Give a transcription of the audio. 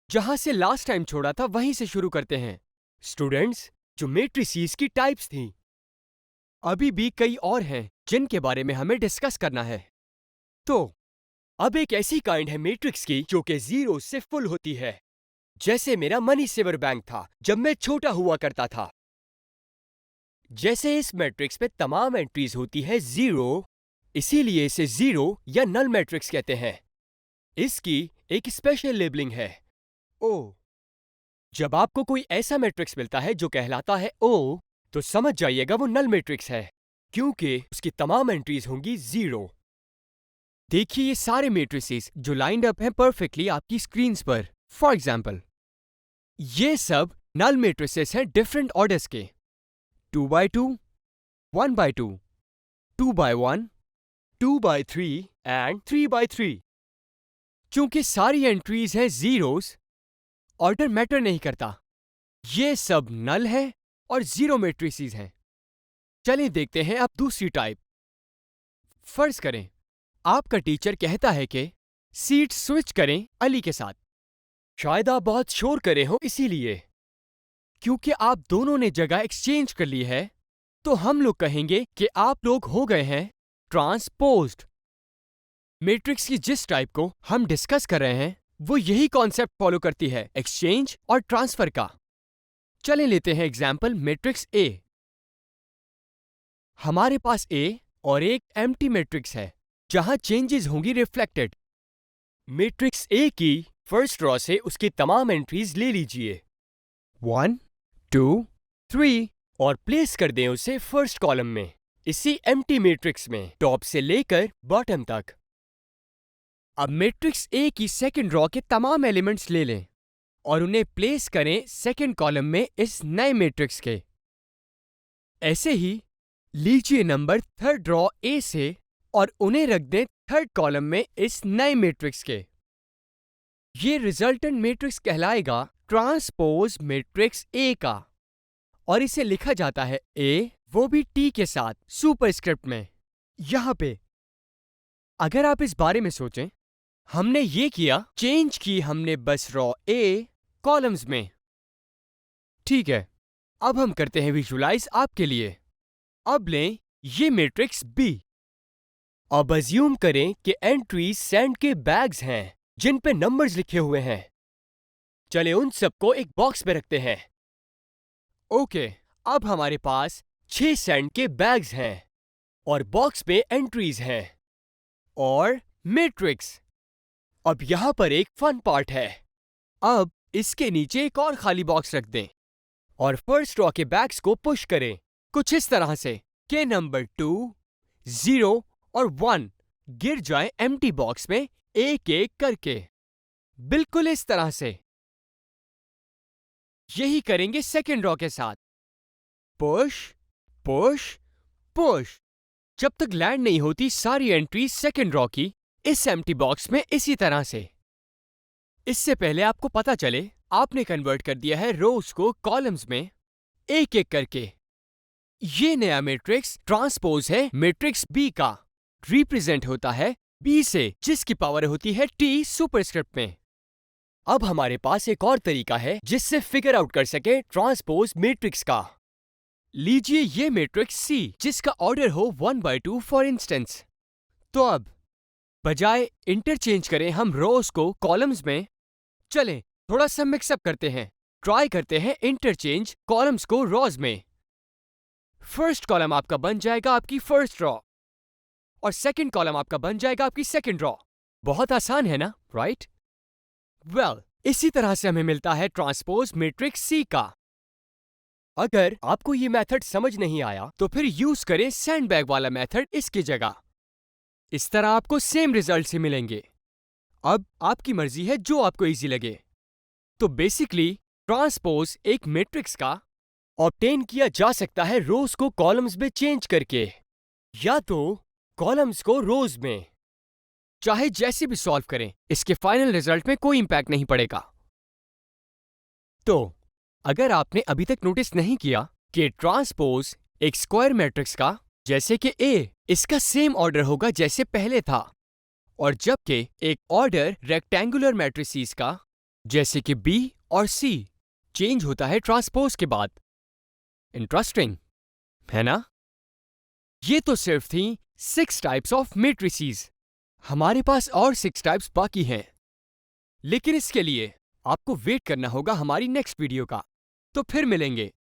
जहां से last time छोड़ा था वहीं से शुरू करते हैं स्टूडेंट्स, जो मैट्रिसेस की टाइप्स थी। अभी भी कई और हैं जिनके बारे में हमें डिस्कस करना है। तो अब एक ऐसी काइंड है मैट्रिक्स की जो कि जीरो से फुल होती है, जैसे मेरा मनी सेवर बैंक था जब मैं छोटा हुआ करता था। जैसे इस मैट्रिक्स पे तमाम एंट्रीज होती है जीरो, इसीलिए इसे जीरो या नल मैट्रिक्स कहते हैं। इसकी एक स्पेशल लेबलिंग है, ओ। जब आपको कोई ऐसा मैट्रिक्स मिलता है जो कहलाता है ओ, तो समझ जाइएगा वो नल मैट्रिक्स है, क्योंकि उसकी तमाम एंट्रीज होंगी जीरो। देखिए ये सारे मैट्रिसेस जो लाइंड अप हैं परफेक्टली आपकी स्क्रीन्स पर। फॉर एग्जाम्पल, ये सब नल मैट्रिसेस हैं डिफरेंट ऑर्डर्स के, 2x2, 1x2, 2x1, 2x3 and 3x3। चूंकि सारी एंट्रीज हैं जीरोस, ऑर्डर मैटर नहीं करता। ये सब नल है और जीरो मैट्रिसेस हैं। चलिए देखते हैं अब दूसरी टाइप। फर्ज करें आपका टीचर कहता है कि सीट स्विच करें अली के साथ। शायद आप बहुत शोर करे हो इसीलिए। क्योंकि आप दोनों ने जगह एक्सचेंज कर ली है, तो हम लोग कहेंगे कि आप लोग हो गए हैं ट्रांसपोज्ड। मैट्रिक्स की जिस टाइप को हम डिस्कस कर रहे हैं वो यही कॉन्सेप्ट फॉलो करती है, एक्सचेंज और ट्रांसफर का। चलें लेते हैं एग्जाम्पल मैट्रिक्स ए। हमारे पास ए और एक एम्प्टी मैट्रिक्स है जहां चेंजेस होंगी रिफ्लेक्टेड। मैट्रिक्स ए की फर्स्ट रो से उसकी तमाम एंट्रीज ले लीजिए, 1, 2, 3, और प्लेस कर दें उसे फर्स्ट कॉलम में, इसी एम्प्टी मैट्रिक्स में, टॉप से लेकर बॉटम तक। अब मैट्रिक्स ए की सेकंड रो के तमाम एलिमेंट्स ले लें और उन्हें प्लेस करें सेकंड कॉलम में इस नए मैट्रिक्स के। ऐसे ही लीजिए नंबर थर्ड रो ए से और उन्हें रख दें थर्ड कॉलम में इस नए मैट्रिक्स के। ये रिजल्टेंट मैट्रिक्स कहलाएगा ट्रांसपोज मैट्रिक्स ए का, और इसे लिखा जाता है ए, वो भी टी के साथ सुपरस्क्रिप्ट में। यहां पे अगर आप इस बारे में सोचें, हमने ये किया, चेंज की हमने बस रॉ ए कॉलम्स में। ठीक है, अब हम करते हैं विजुलाइज आपके लिए। अब लें ये मैट्रिक्स बी। अब अज्यूम करें कि एंट्रीज सैंड के बैग्स हैं जिन पे नंबर्स लिखे हुए हैं। चले उन सबको एक बॉक्स में रखते हैं। ओके, अब हमारे पास 6 सैंड के बैग्स हैं और बॉक्स पे एंट्रीज हैं और मैट्रिक्स। अब यहां पर एक फन पार्ट है। अब इसके नीचे एक और खाली बॉक्स रख दें और फर्स्ट रॉ के बैग्स को पुश करें कुछ इस तरह से कि नंबर 2, 0 और 1 गिर जाए एम्प्टी बॉक्स में एक एक करके, बिल्कुल इस तरह से। यही करेंगे सेकेंड रॉ के साथ, पुश पुश पुश, जब तक लैंड नहीं होती सारी एंट्री सेकेंड रॉ की इस एम्प्टी बॉक्स में इसी तरह से। इससे पहले आपको पता चले, आपने कन्वर्ट कर दिया है रोज को कॉलम्स में एक एक करके। ये नया मैट्रिक्स ट्रांसपोज है मैट्रिक्स बी का, रिप्रेजेंट होता है बी से जिसकी पावर होती है टी सुपरस्क्रिप्ट में। अब हमारे पास एक और तरीका है जिससे फिगर आउट कर सके ट्रांसपोज मैट्रिक्स का। लीजिए ये मैट्रिक्स सी जिसका ऑर्डर हो 1/2 फॉर इंस्टेंस। तो अब बजाय इंटरचेंज करें हम रोज को कॉलम्स में, चलें थोड़ा सा मिक्सअप करते हैं। ट्राई करते हैं इंटरचेंज कॉलम्स को रोज में। फर्स्ट कॉलम आपका बन जाएगा आपकी फर्स्ट रॉ और सेकंड कॉलम आपका बन जाएगा आपकी सेकंड रॉ। बहुत आसान है ना, राइट? वेल, इसी तरह से हमें मिलता है ट्रांसपोज मैट्रिक्स सी का। अगर आपको ये मेथड समझ नहीं आया तो फिर यूज करें सैंडबैग वाला मेथड इसकी जगह। इस तरह आपको सेम रिजल्ट से मिलेंगे। अब आपकी मर्जी है जो आपको इजी लगे। तो बेसिकली ट्रांसपोज एक मैट्रिक्स का ऑब्टेन किया जा सकता है रोज को कॉलम्स में चेंज करके, या तो कॉलम्स को रोज में। चाहे जैसे भी सॉल्व करें, इसके फाइनल रिजल्ट में कोई इंपैक्ट नहीं पड़ेगा। तो अगर आपने अभी तक नोटिस नहीं किया कि ट्रांसपोज एक स्क्वायर मैट्रिक्स का, जैसे कि ए, इसका सेम ऑर्डर होगा जैसे पहले था, और जबकि एक ऑर्डर रेक्टेंगुलर मैट्रिसेस का जैसे कि बी और सी चेंज होता है ट्रांसपोज के बाद। इंटरेस्टिंग है ना? ये तो सिर्फ थी 6 टाइप्स ऑफ मैट्रिसेस। हमारे पास और 6 टाइप्स बाकी हैं, लेकिन इसके लिए आपको वेट करना होगा हमारी नेक्स्ट वीडियो का। तो फिर मिलेंगे।